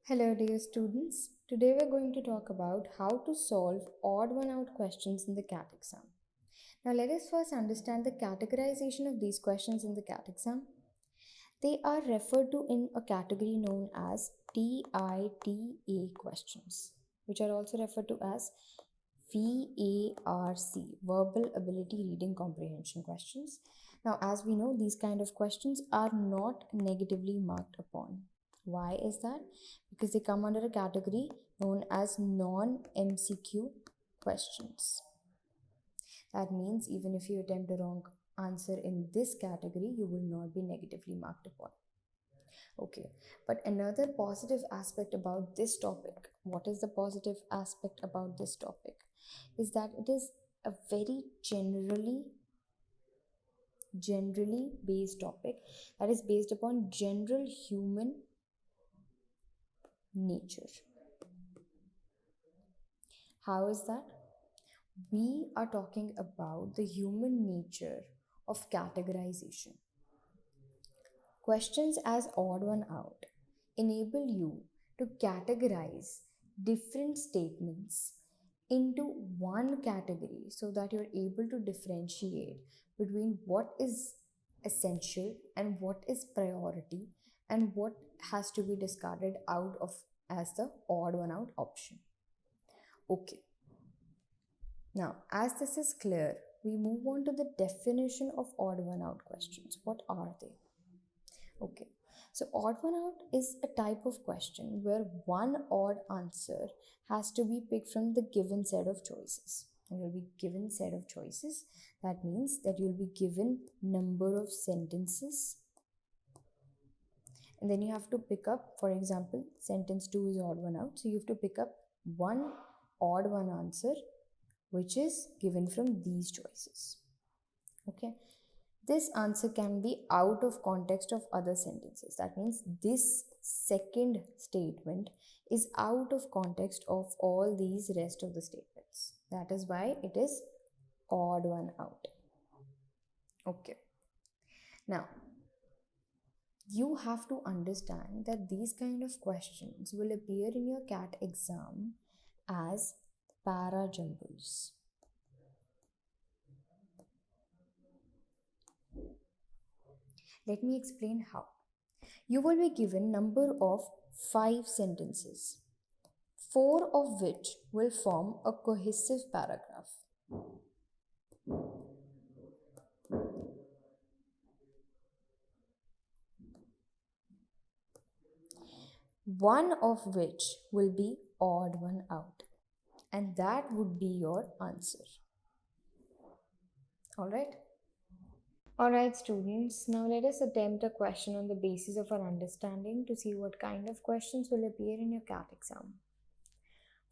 Hello, dear students. Today we're going to talk about how to solve odd one out questions in the CAT exam. Now, let us first understand the categorization of these questions in the CAT exam. They are referred to in a category known as TITA questions, which are also referred to as VARC, Verbal Ability Reading Comprehension questions. Now, as we know, these kind of questions are not negatively marked upon. Why is that? Because they come under a category known as non-MCQ questions. That means even if you attempt a wrong answer in this category, you will not be negatively marked upon. Okay, but another positive aspect about this topic, what is the positive aspect about this topic? Is that it is a very generally based topic that is based upon general human nature. How is that? We are talking about the human nature of categorization. Questions as odd one out enable you to categorize different statements into one category so that you're able to differentiate between what is essential and what is priority and what has to be discarded out of as the odd one out option. Okay. Now, as this is clear, we move on to the definition of odd one out questions. What are they? Okay, so odd one out is a type of question where one odd answer has to be picked from the given set of choices. And you'll be given set of choices. That means that you'll be given number of sentences. And then you have to pick up, for example, sentence 2 is odd one out. So you have to pick up one odd one answer which is given from these choices. Okay. This answer can be out of context of other sentences. That means this second statement is out of context of all these rest of the statements. That is why it is odd one out. Okay. Now, you have to understand that these kind of questions will appear in your CAT exam as para jumbles. Let me explain how. You will be given number of 5 sentences, 4 of which will form a cohesive paragraph. One of which will be odd one out, and that would be your answer. Alright? Alright, students, now let us attempt a question on the basis of our understanding to see what kind of questions will appear in your CAT exam.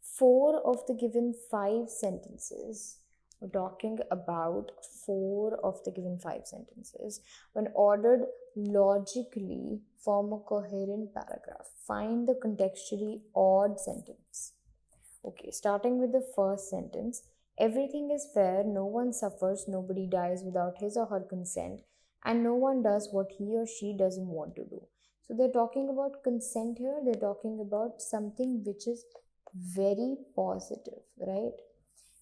4 of the given 5 sentences, we're talking about 4 of the given 5 sentences, when ordered logically, form a coherent paragraph. Find the contextually odd sentence. Okay, starting with the first sentence. Everything is fair, no one suffers, nobody dies without his or her consent, and no one does what he or she doesn't want to do. So they're talking about consent here, they're talking about something which is very positive, right?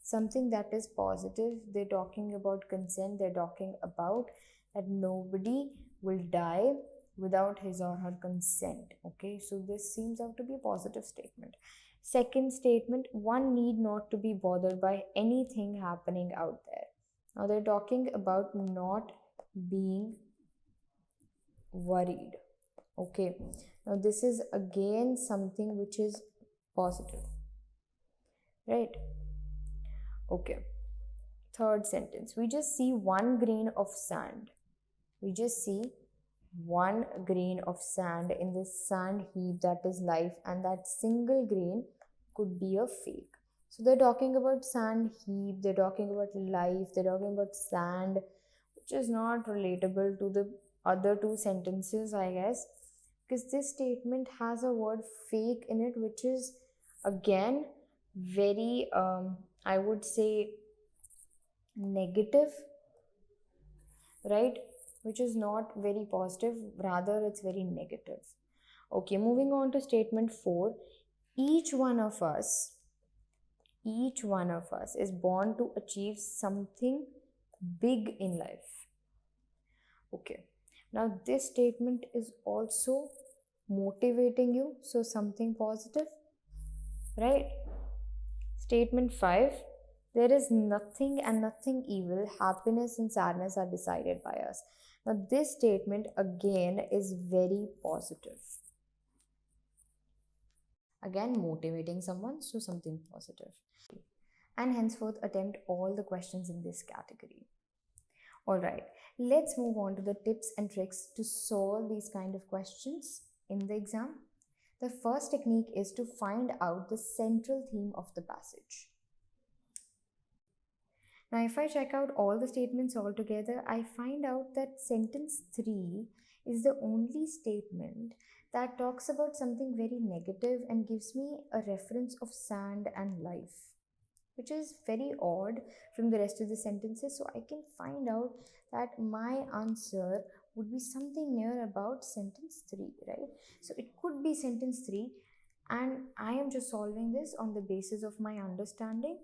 Something that is positive. They're talking about consent, they're talking about that nobody will die without his or her consent. Okay, so this seems out to be a positive statement. Second statement, one need not to be bothered by anything happening out there. Now they're talking about not being worried. Okay, now this is again something which is positive, right? Okay, third sentence, we just see one grain of sand. We just see one grain of sand in this sand heap that is life, and that single grain could be a fake. So they're talking about sand heap, they're talking about life, they're talking about sand, which is not relatable to the other two sentences, I guess, because this statement has a word fake in it, which is again very I would say negative, right? Which is not very positive, rather it's very negative. Okay, moving on to statement 4. Each one of us, each one of us is born to achieve something big in life. Okay, now this statement is also motivating you, so something positive, right? Statement 5. There is nothing and nothing evil. Happiness and sadness are decided by us. Now, this statement again is very positive. Again, motivating someone, so something positive. And henceforth, attempt all the questions in this category. Alright, let's move on to the tips and tricks to solve these kind of questions in the exam. The first technique is to find out the central theme of the passage. Now, if I check out all the statements all together, I find out that sentence 3 is the only statement that talks about something very negative and gives me a reference of sand and life, which is very odd from the rest of the sentences. So I can find out that my answer would be something near about sentence 3, right? So it could be sentence 3, and I am just solving this on the basis of my understanding.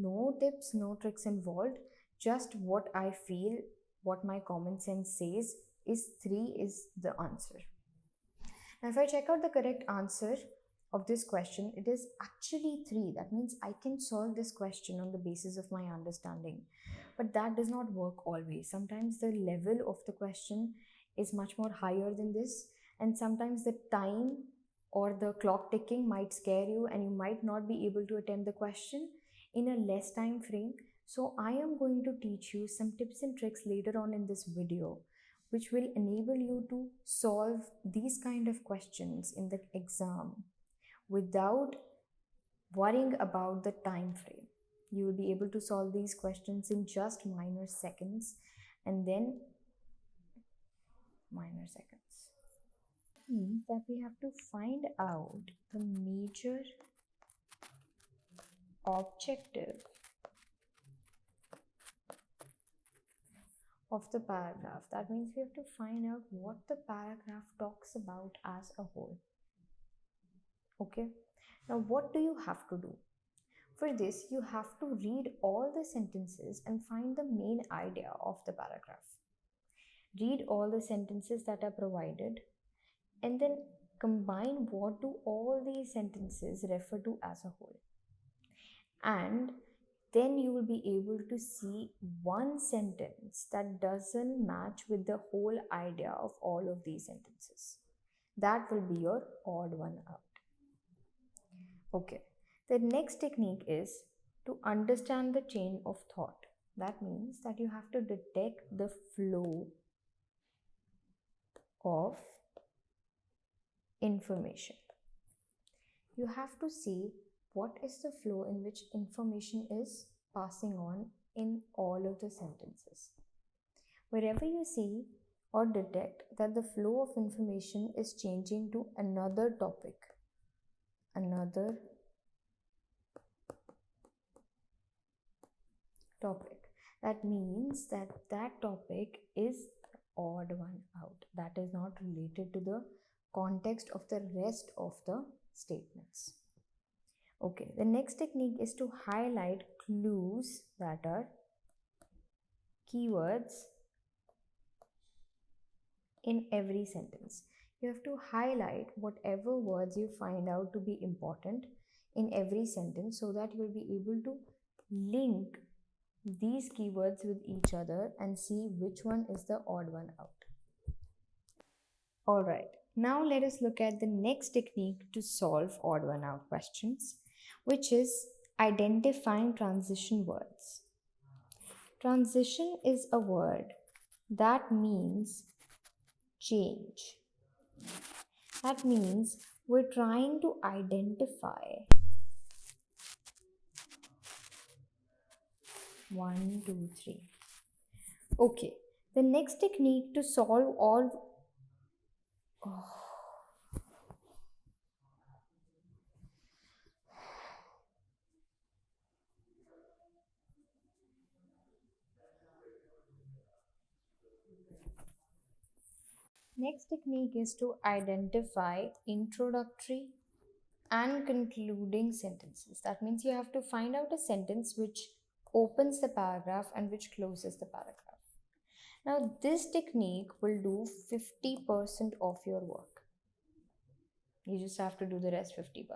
No tips, no tricks involved, just what I feel, what my common sense says is 3 is the answer. Now, if I check out the correct answer of this question, it is actually 3. That means I can solve this question on the basis of my understanding. But that does not work always. Sometimes the level of the question is much more higher than this, and sometimes the time or the clock ticking might scare you and you might not be able to attempt the question in a less time frame. So I am going to teach you some tips and tricks later on in this video which will enable you to solve these kind of questions in the exam without worrying about the time frame. You will be able to solve these questions in just minor seconds, and then minor seconds means that we have to find out the major objective of the paragraph. That means we have to find out what the paragraph talks about as a whole. Okay, now what do you have to do? For this, you have to read all the sentences and find the main idea of the paragraph. Read all the sentences that are provided and then combine what do all these sentences refer to as a whole. And then you will be able to see one sentence that doesn't match with the whole idea of all of these sentences. That will be your odd one out. Okay, the next technique is to understand the chain of thought. That means that you have to detect the flow of information. You have to see what is the flow in which information is passing on in all of the sentences. Wherever you see or detect that the flow of information is changing to another topic, that means that that topic is odd one out. That is not related to the context of the rest of the statements. Okay, the next technique is to highlight clues that are keywords in every sentence. You have to highlight whatever words you find out to be important in every sentence so that you will be able to link these keywords with each other and see which one is the odd one out. Alright, now let us look at the next technique to solve odd one out questions, which is identifying transition words. Transition is a word that means change. That means we're trying to identify 1, 2, 3. Okay, the next technique to solve all Next technique is to identify introductory and concluding sentences. That means you have to find out a sentence which opens the paragraph and which closes the paragraph. Now, this technique will do 50% of your work. You just have to do the rest 50%.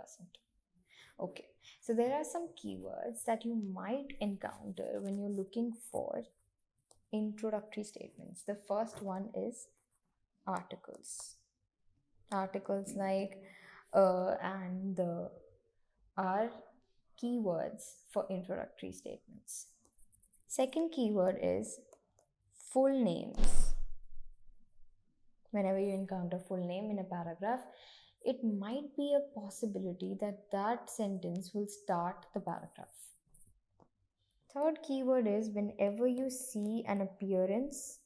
Okay, so there are some keywords that you might encounter when you're looking for introductory statements. The first one is articles. Articles like and the are keywords for introductory statements. Second keyword is full names. Whenever you encounter full name in a paragraph, it might be a possibility that that sentence will start the paragraph. Third keyword is whenever you see an appearance,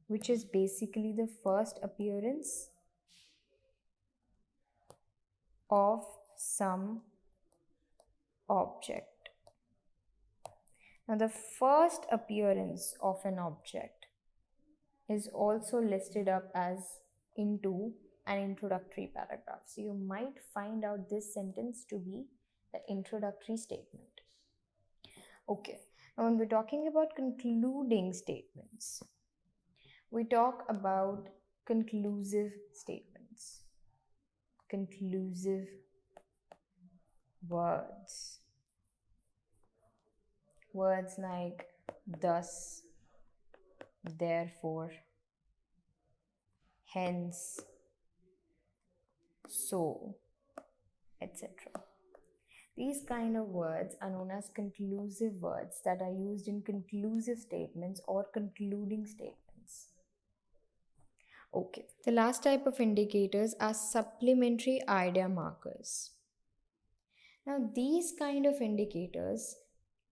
which is basically the first appearance of some object. Now, the first appearance of an object is also listed up as into an introductory paragraph. So you might find out this sentence to be the introductory statement. Okay, now when we're talking about concluding statements, we talk about conclusive statements, conclusive words. Words like thus, therefore, hence, so, etc. These kind of words are known as conclusive words that are used in conclusive statements or concluding statements. Okay, the last type of indicators are supplementary idea markers. Now, these kind of indicators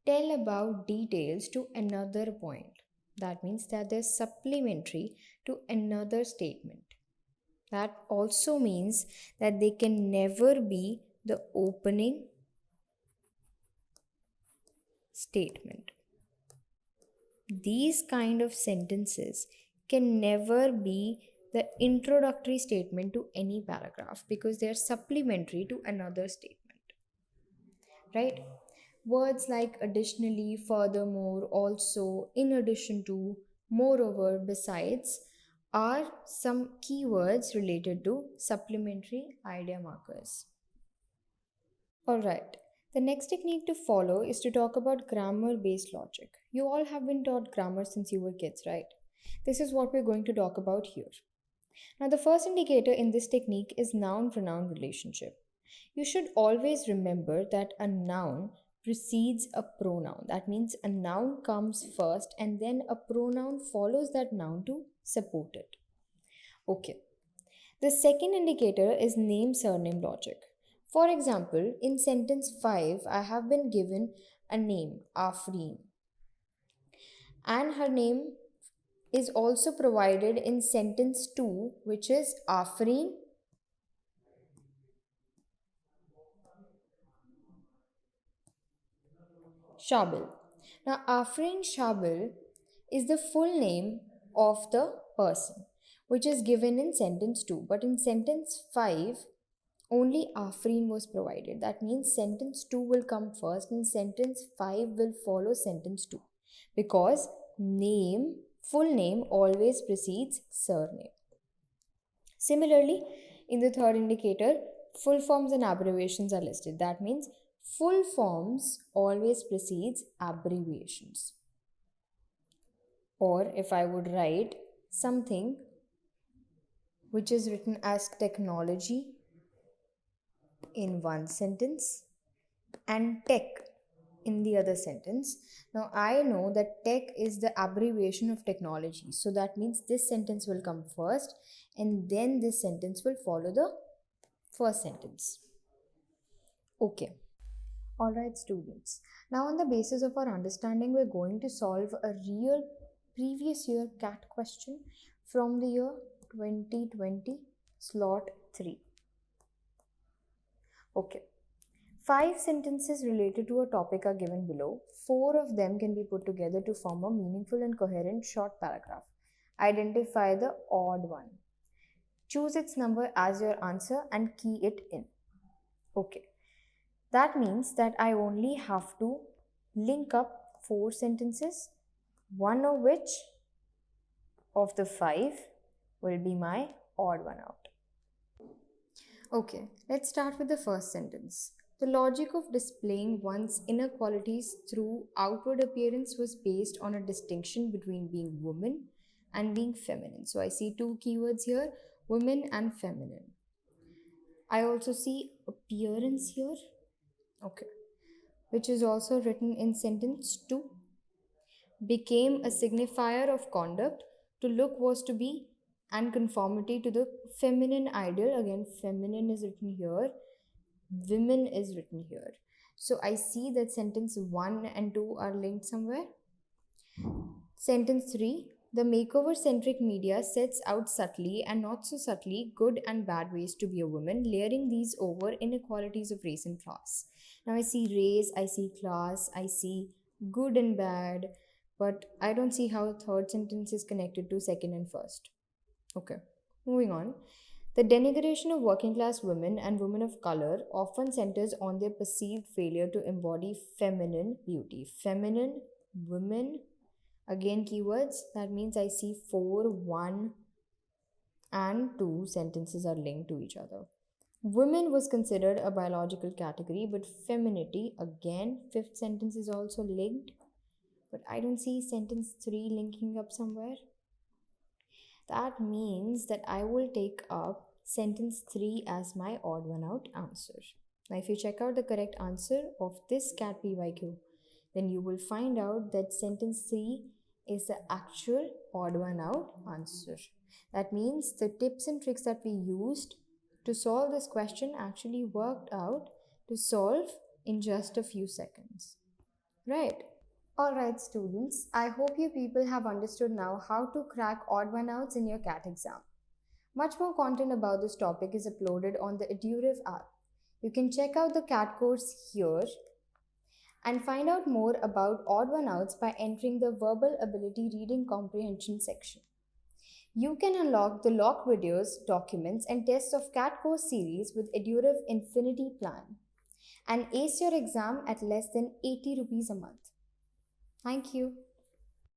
tell about details to another point. That means that they're supplementary to another statement. That also means that they can never be the opening statement. These kind of sentences can never be the introductory statement to any paragraph because they are supplementary to another statement. Right? Words like additionally, furthermore, also, in addition to, moreover, besides are some keywords related to supplementary idea markers. Alright, the next technique to follow is to talk about grammar based logic. You all have been taught grammar since you were kids, right? This is what we're going to talk about here. Now, the first indicator in this technique is noun pronoun relationship. You should always remember that a noun precedes a pronoun. That means a noun comes first and then a pronoun follows that noun to support it. Okay. The second indicator is name surname logic. For example, in sentence 5, I have been given a name, Afreen. And her name is also provided in sentence 2, which is Afreen Shabil. Now, Afreen Shabil is the full name of the person, which is given in sentence 2. But in sentence 5, only Afreen was provided. That means sentence 2 will come first and sentence 5 will follow sentence 2. Because name, full name always precedes surname. Similarly, in the third indicator, full forms and abbreviations are listed. That means full forms always precedes abbreviations. Or if I would write something which is written as technology in one sentence and tech in the other sentence. Now I know that tech is the abbreviation of technology. So that means this sentence will come first and then this sentence will follow the first sentence. Okay. Alright students. Now on the basis of our understanding, we're going to solve a real previous year CAT question from the year 2020 slot 3. Okay. 5 sentences related to a topic are given below. 4 of them can be put together to form a meaningful and coherent short paragraph. Identify the odd one. Choose its number as your answer and key it in. Okay. That means that I only have to link up four sentences, one of which of the five will be my odd one out. Okay, let's start with the first sentence. The logic of displaying one's inner qualities through outward appearance was based on a distinction between being woman and being feminine. So I see two keywords here, women and feminine. I also see appearance here. Okay, which is also written in sentence 2, became a signifier of conduct. To look was to be, and conformity to the feminine ideal. Again, feminine is written here, women is written here. So I see that sentence 1 and 2 are linked somewhere. Sentence 3, the makeover centric media sets out subtly and not so subtly good and bad ways to be a woman, layering these over inequalities of race and class. Now I see race, I see class, I see good and bad, but I don't see how the third sentence is connected to second and first. Okay, moving on. The denigration of working class women and women of color often centers on their perceived failure to embody feminine beauty. Feminine, women, again keywords. That means I see 4, 1, and 2 sentences are linked to each other. Women was considered a biological category, but femininity, again, fifth sentence is also linked. But I don't see sentence 3 linking up somewhere. That means that I will take up sentence 3 as my odd one out answer. Now, if you check out the correct answer of this CAT PYQ, then you will find out that sentence 3 is the actual odd one out answer. That means the tips and tricks that we used to solve this question actually worked out to solve in just a few seconds. Right. Alright, students, I hope you people have understood now how to crack odd one outs in your CAT exam. Much more content about this topic is uploaded on the Eduriv app. You can check out the CAT course here and find out more about odd one outs by entering the verbal ability reading comprehension section. You can unlock the lock videos, documents, and tests of CAT course series with Eduriv Infinity Plan and ace your exam at less than 80 rupees a month. Thank you.